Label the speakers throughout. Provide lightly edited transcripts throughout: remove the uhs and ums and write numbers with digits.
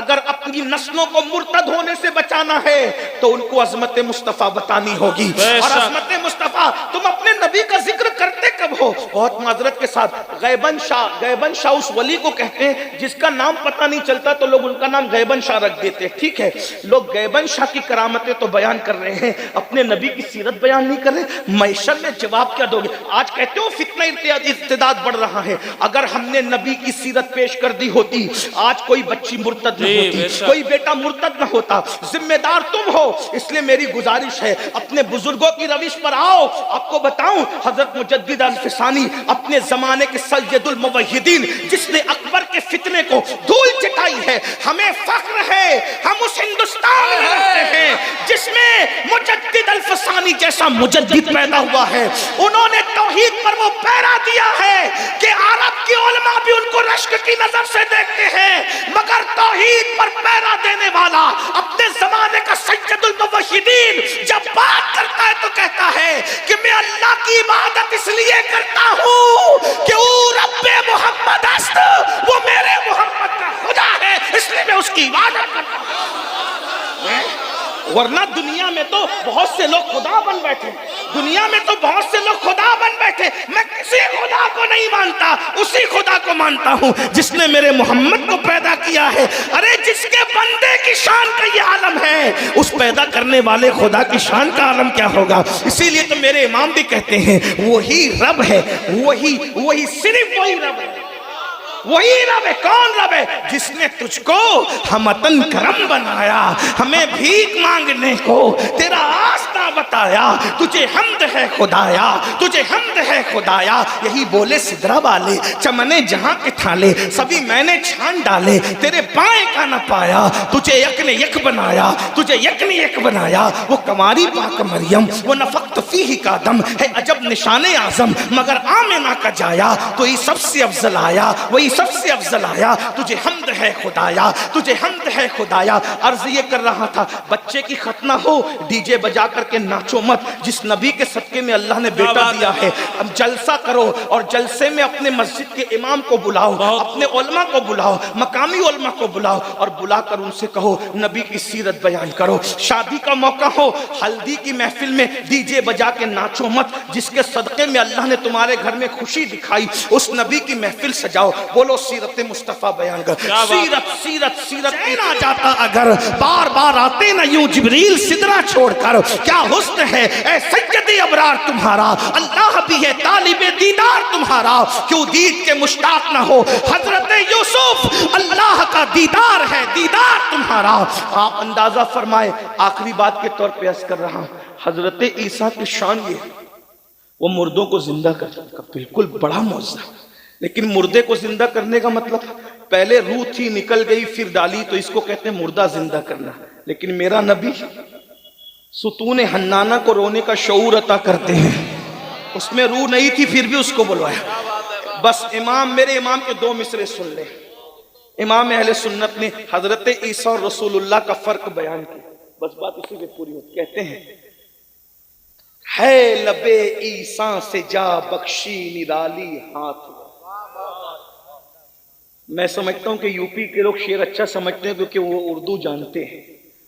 Speaker 1: अगर अपनी नस्लों को मुर्तद होने से बचाना है तो उनको अजमत मुस्तफा बतानी होगी। और अजमत मुस्तफा, तुम अपने नबी का जिक्र करते कब हो? बहुत माजरत के साथ, गैबन शाह उस वली को कहते हैं जिसका नाम पता नहीं चलता तो लोग उनका नाम गैबन शाह रख देते हैं। ठीक है, लोग गैबन शाह की करामतें तो बयान कर रहे हैं, अपने नबी की सीरत बयान नहीं कर रहे। मैशर में जवाब क्या दोगे? आज कहते हो फितना इर्तिदाद बढ़ रहा है, अगर हमने नबी की सीरत पेश कर दी होती आज कोई बच्ची मुर्तद न होती, कोई बेटा मुर्तद न होता। जिम्मेदार तुम हो, इसलिए मेरी गुजारिश है अपने बुजुर्गों की रविश पर आओ। आपको बताऊं, हजरत मुजद्दिद अल-फिसानी अपने जमाने के सय्यदुल मुवहिदीन, जिसने अकबर के फितने को धूल चटाई है। हमें फख्र है, हम उस हिंदुस्तान में रहते हैं जिसमें मुजद्दिद अल-फिसानी जैसा मुजद्दिद पैदा हुआ है। उन्होंने तौहीद पर वो पहरा दिया है कि अरब की उलमा भी उनको रश्क की नजर से देखते हैं, मगर तौहीद पर पहरा देने वाला अपने जमाने का सय्यदुल मुवहिदीन जब बात करता है तो कहता है कि मैं अल्लाह की इबादत इसलिए करता हूं कि वो रब्बे मोहम्मद अस्त, वो मेरे मोहम्मद का खुदा है, इसलिए मैं उसकी इबादत करता हूं। वरना दुनिया में तो बहुत से लोग खुदा बन बैठे, दुनिया में तो बहुत से लोग खुदा बन बैठे। मैं किसी खुदा को नहीं मानता, उसी खुदा को मानता हूं जिसने मेरे मोहम्मद को पैदा किया है। अरे जिसके बंदे की शान का ये आलम है, उस पैदा करने वाले खुदा की शान का आलम क्या होगा? इसीलिए तो मेरे इमाम भी कहते हैं वही रब है, वही सिर्फ वही रब है, वही रब है। कौन रब है? जिसने तुझको हमतन करम बनाया, हमें भीख मांगने को तेरा आस्था बताया। तुझे हमद है खुदाया, तुझे हमद है खुदाया। यही बोले सिदरा वाले, चमने जहां के थाले सभी मैंने छान डाले, तेरे पाए का न पाया। तुझे यक ने यक बनाया, तुझे यक ने यक बनाया। वो कमारी पाक मरियम, वो नफक्त फीही का दम है अजब निशाने आजम, मगर आमिना का जाया तो ये सबसे अफजल आया, वही सबसे अफजल आया। तुझे हमद है खुदाया, तुझे हमद है खुदाया। अर्ज ये कर रहा था, बच्चे की खतना हो डीजे बजा करके नाचो मत। जिस नबी के सदके में अल्लाह ने बेटा दिया है, अब जलसा करो और जलसे में अपने मस्जिद के इमाम को बुलाओ, अपने उलमा को बुलाओ, मकामी उलमा को बुलाओ और बुलाकर उनसे कहो नबी की सीरत बयान करो। शादी का मौका हो, हल्दी की महफिल में डीजे बजा के नाचो मत। जिसके सदके में अल्लाह ने तुम्हारे घर में खुशी दिखाई, उस नबी की महफिल सजाओ। बोलो सीरत मुस्तफा बयान कर। सीरत सीरत सीरत ना जाता अगर बार बार आते ना यूं जिब्रील सिदरा छोड़कर। क्या हुस्न है ऐ सैयदी अबरार तुम्हारा, अल्लाह भी है तालिबे दीदार तुम्हारा। क्यों दीद के मुश्ताक ना हो हजरत यूसुफ, अल्लाह का दीदार है दीदार तुम्हारा। आप अंदाजा फरमाए, आखिरी बात के तौर पे अर्ज कर रहा हूं, हजरत ईसा की शान ये, वो मुर्दों को जिंदा कर, बिल्कुल बड़ा मौजूद। लेकिन मुर्दे को जिंदा करने का मतलब, पहले रूह थी निकल गई फिर डाली, तो इसको कहते हैं मुर्दा जिंदा करना। लेकिन मेरा नबी सुतून हन्नाना को रोने का शऊर अता करते हैं, उसमें रूह नहीं थी फिर भी उसको बुलवाया। बस मेरे इमाम के दो मिसरे सुन ले। इमाम अहले सुन्नत ने हजरत ईसा और रसूलुल्लाह का फर्क बयान किया, बस बात इसी पे पूरी होती। कहते हैं है लबे ईसा से जा बख्शी निराली हाथ। मैं समझता हूं कि यूपी के लोग शेर अच्छा समझते हैं क्योंकि वो उर्दू जानते हैं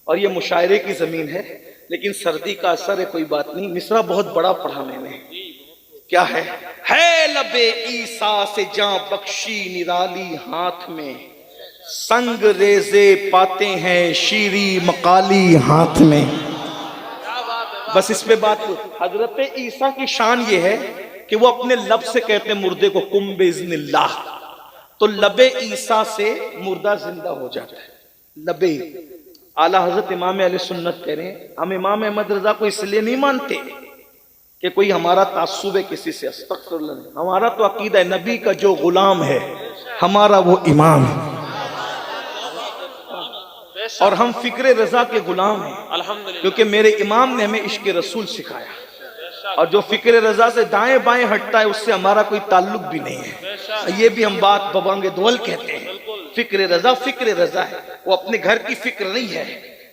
Speaker 1: और ये मुशायरे की जमीन है, लेकिन सर्दी का असर है, कोई बात नहीं। मिसरा बहुत बड़ा पढ़ा मैंने, क्या है लबे ईसा से जा बख्शी निराली हाथ में, संग रेजे पाते हैं शीरी मकाली हाथ में। बस इस पे बात। हजरत ईसा की शान ये है कि वो अपने लब से कहते हैं मुर्दे को कुम बिइज़्निल्लाह, तो लबे ईसा से मुर्दा जिंदा हो जाता है। लबे आला हजरत इमाम अहले सुन्नत कह रहे हैं, हम इमाम अहमद रजा को इसलिए नहीं मानते कि कोई हमारा तासुब है किसी से, अस्तगफिरुल्लाह नहीं। हमारा तो अकीदा है नबी का जो गुलाम है हमारा वो इमाम है, और हम फिक्र रजा के गुलाम हैं अल्हम्दुलिल्लाह, क्योंकि मेरे इमाम ने हमें इश्क रसूल सिखाया। और जो फिक्र रजा से दाएं बाएं हटता है उससे हमारा कोई ताल्लुक भी नहीं है। ये भी हम बात बबांगे दोल कहते हैं। फिक्र रजा है, वो अपने घर की फिक्र नहीं है,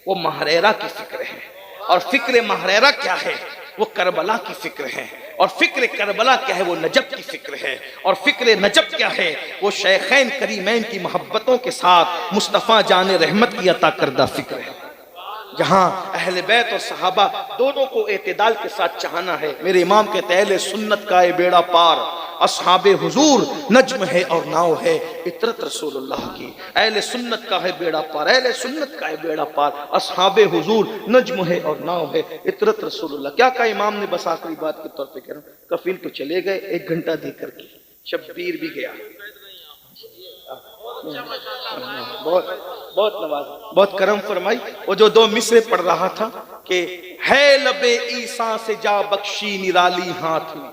Speaker 1: वो महरेरा की फिक्र है। और फिक्र महरेरा क्या है? वो करबला की फिक्र है। और फिक्र करबला क्या है? वो नजब की फिक्र है। और फिक्र नजब क्या है? वो शेखैन करीमैन की मोहब्बतों के साथ मुस्तफ़ा जान रहमत की अता करदा फिक्र है, जहां अहले बैत और सहाबा दोनों को एतदाल के साथ चाहना है। मेरे इमाम कहते हैं, अहले सुन्नत का ये बेड़ा पार, असहाबे हुजूर नज्म है और नाव है इतरत रसूलुल्लाह की। अहले सुन्नत का है बेड़ा पार, अहले सुन्नत का है बेड़ा पार, असहाबे हुजूर नज्म है और नाव है इतरत रसूलुल्लाह। क्या कहा इमाम ने? बस आखिरी बात के तौर पे कह रहा हूं, कफील तो चले गए 1 घंटा दे करके, शब्बीर भी गया। बहुत नवाज, बहुत करम फरमाई। वो जो 2 मिसरे पढ़ रहा था कि है लबे ईसा से जा बख्शी निराली हाथ में,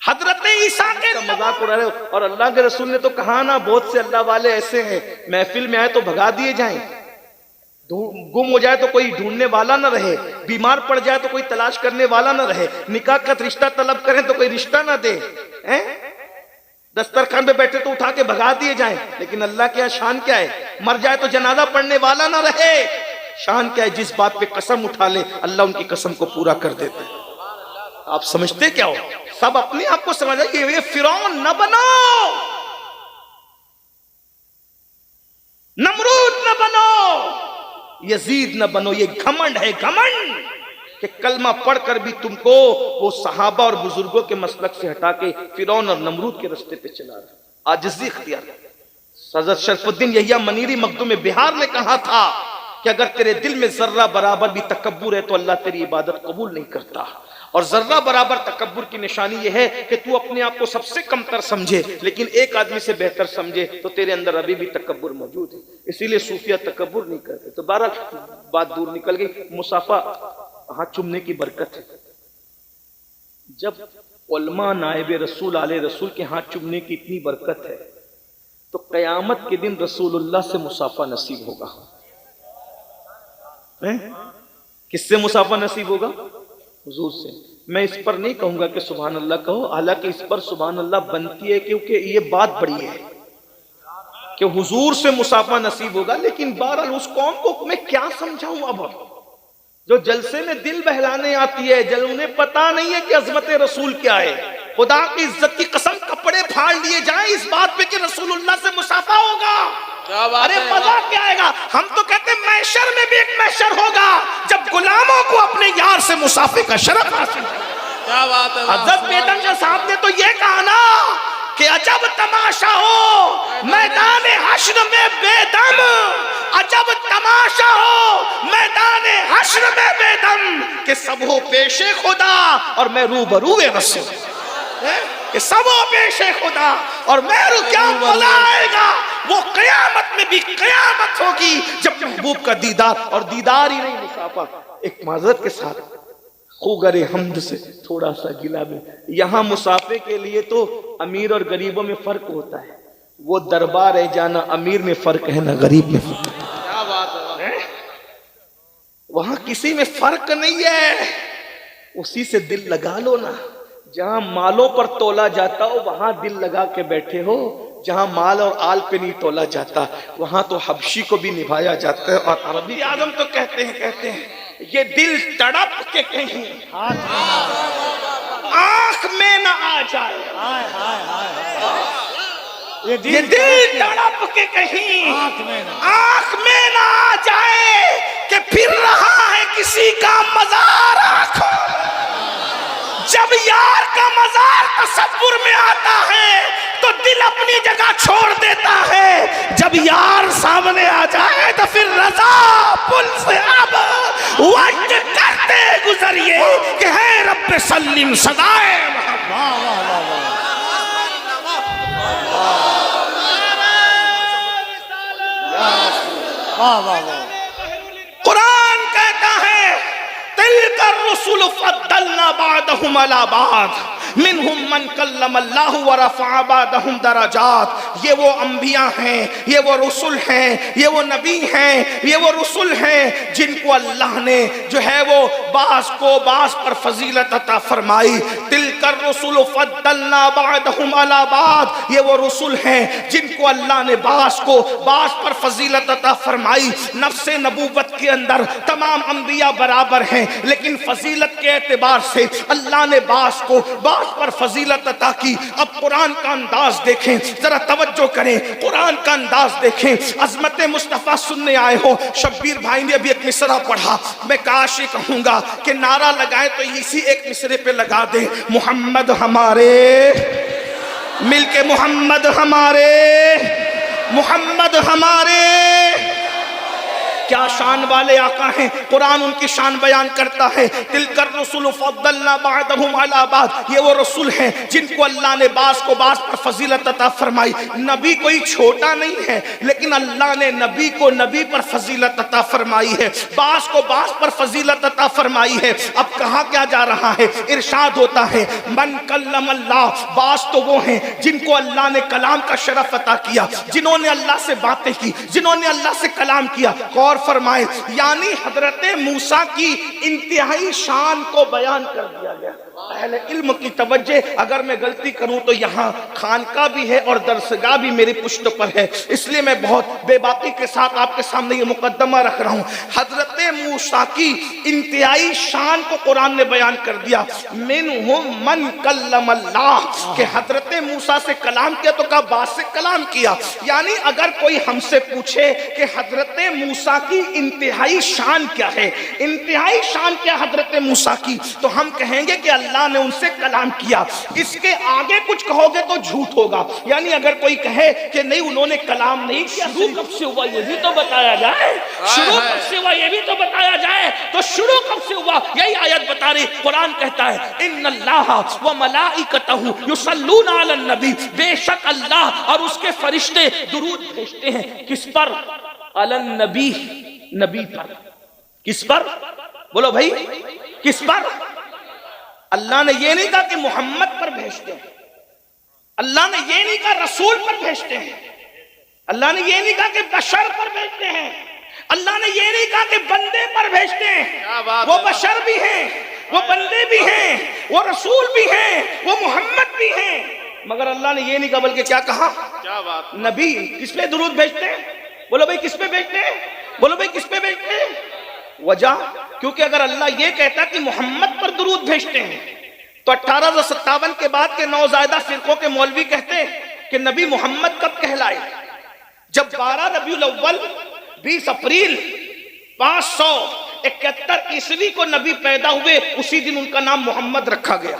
Speaker 1: हजरत ईसा के मजाक उड़ा रहे हो। और अल्लाह के रसूल ने तो कहा ना, बहुत से अल्लाह वाले ऐसे हैं महफिल में आए तो भगा दिए जाएं, गुम हो जाए तो कोई ढूंढने वाला ना रहे, बीमार पड़ जाए तो कोई तलाश करने वाला ना रहे, निकाह का रिश्ता तलब करें तो कोई रिश्ता ना दे, दस्तरखान पे बैठे तो उठा के भगा दिए जाएं। लेकिन अल्लाह के यहाँ शान क्या है? मर जाए तो जनाजा पढ़ने वाला ना रहे। शान क्या है? जिस बात पे कसम उठा ले अल्लाह उनकी कसम को पूरा कर देता है। आप समझते क्या हो? सब अपने आप को समझ आइए, ये फिरौन न बनो, नमरूद न बनो, यजीद न बनो। ये घमंड है, घमंड कि कलमा पढ़कर भी तुमको वो सहाबा और बुजुर्गों के मसलक से हटा के फिरौन और नमरूद के रास्ते पे चला रहा। आजिज़ी इख्तियार। हज़रत शरफुद्दीन यहिया मनीरी मखदूम बिहार ने कहा था कि अगर तेरे दिल में जर्रा बराबर भी तकब्बुर है तो अल्लाह तेरी इबादत कबूल नहीं करता। और जर्रा बराबर तकब्बुर की निशानी यह है कि तू अपने आप को सबसे कमतर समझे, लेकिन एक आदमी से बेहतर समझे तो तेरे अंदर अभी भी तकब्बुर मौजूद है। इसीलिए सूफिया तकब्बुर नहीं करते। तो बहरहाल बात दूर निकल गई। मुसाफा हाथ चूमने की बरकत है। जब उलमा नायब रसूल आले रसूल के हाथ चूमने की इतनी बरकत है तो कयामत के दिन रसूलुल्लाह से मुसाफा नसीब होगा। किससे मुसाफा नसीब होगा? हुजूर से। मैं इस पर नहीं कहूंगा कि सुभान अल्लाह कहो, हालांकि इस पर सुभान अल्लाह बनती है क्योंकि ये बात बड़ी है कि हुजूर से मुसाफा नसीब होगा। लेकिन बहरहाल उस कौम को मैं क्या समझाऊं? अब जो जलसे में दिल बहलाने आती है, जल उन्हें पता नहीं है कि अजमत रसूल क्या है। खुदा की इज्जत की कसम कपड़े फाड़ लिए जाए इस बात पे कि रसूलुल्लाह से मुसाफा होगा। अरे मजा क्या आएगा? हम तो कहते हैं महशर में भी एक महशर होगा जब गुलामों को अपने यार से मुसाफे का शरफ हासिल। क्या बात है? हज़रत बेदम साहब ने तो ये कहा ना कि अजब तमाशा हो मैदान हश्र में बेदम, अजब तमाशा हो मैदान हश्र में बेदम कि सब हो पेशे खुदा और मैं रूबरू रसूल, कि सब हो पेशे खुदा और मैं क्या मजा आएगा? वो कयामत में भी कयामत होगी जब महबूब का दीदार, और दीदार ही नहीं मुसाफा। एक माजरत के साथ खुगरे हमद से थोड़ा सा गिला में, यहाँ मुसाफे के लिए तो अमीर और गरीबों में फर्क होता है। वो दरबार है जाना अमीर में फर्क है ना गरीब में फर्क है। क्या बात है? वहां किसी में फर्क नहीं है। उसी से दिल लगा लो ना। जहां मालों पर तोला जाता हो वहां दिल लगा के बैठे हो, जहां माल और आल पे नहीं तोला जाता वहां तो हबशी को भी निभाया जाता है। और अरबी आजम तो कहते हैं ये दिल तड़प के कहीं आंख में न आ जाए, ये दिल तड़प के कहीं आंख में न आ जाए कि फिर रहा है किसी का मजार आंखों। जब यार का मजार तसव्वुर में आता है तो दिल अपनी जगह छोड़ देता है। जब यार सामने आ जाए तो फिर रजा पुल से अब वक्त करते गुजरिए कि है रब्बे सल्लिम सदाए। कुरान कहता है तिलकर रसूल फद्दलना बादहुम अला बाद मिनहुम मन कल्लमल्लाहु व रफ़अ बादहुम दरजात। ये वो अंबिया हैं, ये वो रसूल हैं, ये वो नबी हैं, ये वो रसूल हैं जिनको अल्लाह ने जो है वो बास को बास पर फजीलत अता फरमाई। तिलकर रुसुल फद्दलना बअदहुम अला बाद, ये वो रसूल हैं जिनको अल्लाह ने बास को बास पर फजीलत अता फरमाई। नफ्से नबूवत के अंदर तमाम अंबिया बराबर हैं, लेकिन फजीलत के एतबार से अल्लाह ने बास को बास पर फजीलत अता की। अब कुरान का अंदाज देखें, जरा तवज्जो करें, कुरान का अंदाज देखें। अजमत मुस्तफा सुनने आए हो, शब्बीर भाई ने अभी एक मिसरा पढ़ा, मैं काश ये कहूंगा कि नारा लगाए तो इसी एक मिसरे पे लगा दे, मोहम्मद हमारे, मिलके मोहम्मद हमारे, मोहम्मद हमारे। क्या शान वाले आका हैं, कुरान उनकी शान बयान करता है। तिलकर रसूल फद्दलना बअदहुम अला बाद, ये वो रसूल हैं जिनको अल्लाह ने बास को बास पर फजीलत अता फरमाई। नबी कोई छोटा नहीं है, लेकिन अल्लाह ने नबी को नबी पर फजीलत अता फरमाई है, बास को बास पर फजीलत अता फरमाई है। अब कहा क्या जा रहा है, इरशाद होता है मन कल्लम अल्लाह, बास तो वो हैं जिनको अल्लाह ने कलाम का शरफ अता किया, जिन्होंने अल्लाह से बातें की, जिन्होंने अल्लाह से कलाम किया। और फरमाए यानी हजरत मूसा की इंतहाई शान को बयान कर दिया गया। अहले इल्म की तवज्जो, अगर मैं गलती करूं तो यहाँ खानका भी है और दरसगाह भी मेरी पुश्त पर है, इसलिए मैं बहुत बेबाकी के साथ आपके सामने ये मुकद्दमा रख रहा हूँ। हजरत मूसा की इंतहाई शान को कुरान ने बयान कर दिया। मिनहुम मन कल्लम अल्लाह, कि हजरत मूसा से कलाम किया तो कहा बात से कलाम किया। यानी अगर कोई हमसे पूछे कि हजरत मूसा की इंतहाई शान क्या है, इंतहाई शान क्या हजरत मूसा की, तो हम कहेंगे कि अल्लाह ने उनसे कलाम किया। इसके आगे कुछ कहोगे तो झूठ होगा। यानी अगर कोई कहे कि नहीं उन्होंने कलाम नहीं किया, शुरू कब से हुआ ये भी तो बताया जाए, शुरू कब से हुआ ये भी तो बताया जाए। तो शुरू कब से हुआ यही आयत बता रही। कुरान कहता है इन्नल्लाह व मलाइकतहु युसल्लूना अलन नबी, बेशक अल्लाह और उसके फरिश्ते दुरूद भेजते हैं किस पर, अलन नबी, नबी पर। किस पर बोलो भाई, किस पर? अल्लाह ने ये नहीं कहा कि मोहम्मद पर भेजते हैं, अल्लाह ने ये नहीं कहा रसूल पर भेजते हैं, अल्लाह ने ये नहीं कहा कि बशर पर भेजते हैं, अल्लाह ने ये नहीं कहा कि बंदे पर भेजते हैं। वो बशर भी हैं, वो बंदे भी हैं, वो रसूल भी हैं, वो मोहम्मद भी हैं, मगर अल्लाह ने ये नहीं कहा, बल्कि क्या कहा, क्या बात, नबी। किस पे दुरूद भेजते हैं? बोलो भाई किस पे भेजते हैं? बोलो भाई किस पे भेजते हैं? वजह, क्योंकि अगर अल्लाह ये कहता कि मोहम्मद पर दुरूद भेजते हैं तो 1857 के बाद के नौजायदा फिरकों के मौलवी कहते हैं कि नबी मोहम्मद कब कहलाए? जब 12 रबीउल अव्वल 20 अप्रैल 571 ईस्वी को नबी पैदा हुए, उसी दिन उनका नाम मोहम्मद रखा गया।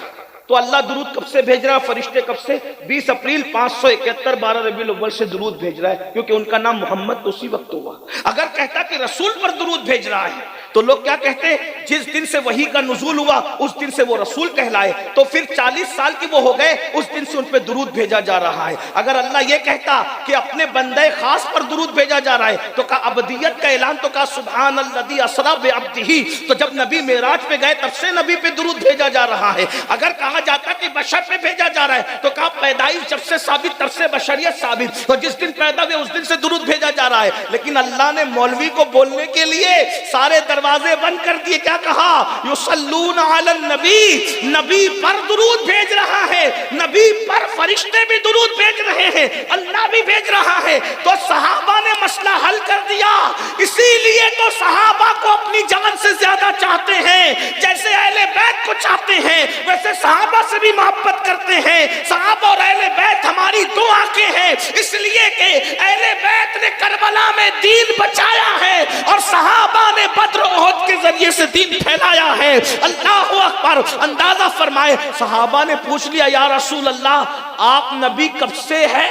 Speaker 1: तो अल्लाह दुरूद कब से भेज रहा है? फरिश्ते कब से? 20 अप्रैल 571 12 रबीउल अव्वल से दुरूद भेज रहा है, क्योंकि उनका नाम मोहम्मद तो उसी वक्त हुआ। अगर कहता कि रसूल पर दुरूद भेज रहा है तो लोग क्या कहते हैं, जिस दिन से वही का नुज़ूल हुआ उस दिन से वो रसूल कहलाए, तो फिर 40 साल की वो हो गए, उस दिन से उन पे दुरूद भेजा जा रहा है। अगर अल्लाह ये कहता कि अपने बंदे खास पर दुरूद भेजा जा रहा है तो कहा अबदियत का ऐलान, तो कहा सुभान अल्लज़ी असरा बिअब्दिही, तो जब नबी मेराज पे गए तब से नबी पे दुरूद भेजा जा रहा है। अगर कहा जाता कि बशर पे भेजा जा रहा है तो कहा पैदाइश जब से साबित तब से बशरियत साबित, तो जिस दिन पैदा हुए उस दिन से दुरूद भेजा जा रहा है। लेकिन अल्लाह ने मौलवी को बोलने के लिए सारे दरवाजे बंद कर दिए। क्या कहा? युसल्लूना अलन नबी, नबी पर दुरूद भेज रहा है, नबी पर फरिश्ते भी दुरूद भेज रहे हैं, अल्लाह भी भेज रहा है। तो सहाबा ने मसला हल कर दिया। इसीलिए तो सहाबा को अपनी जान से ज्यादा चाहते हैं, जैसे अहले बैत को चाहते हैं वैसे सहाबा से भी मोहब्बत करते हैं। सहाबा और अहले बैत हमारी दो आंखें हैं, इसलिए कि अहले बैत ने करबला में दीन बचाया है और सहाबा ने बद्र उहद के जरिए से दीन फैलाया है। अल्लाहु अकबर। अंदाजा फरमाए, सहाबा ने पूछ लिया या रसूल अल्लाह आप नबी कब से है?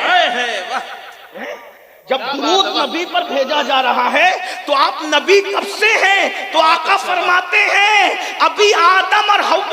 Speaker 1: जब दुरूद नबी पर भेजा जा रहा है तो आप नबी कब से हैं? तो आका फरमाते हैं अभी आदम और हव्वा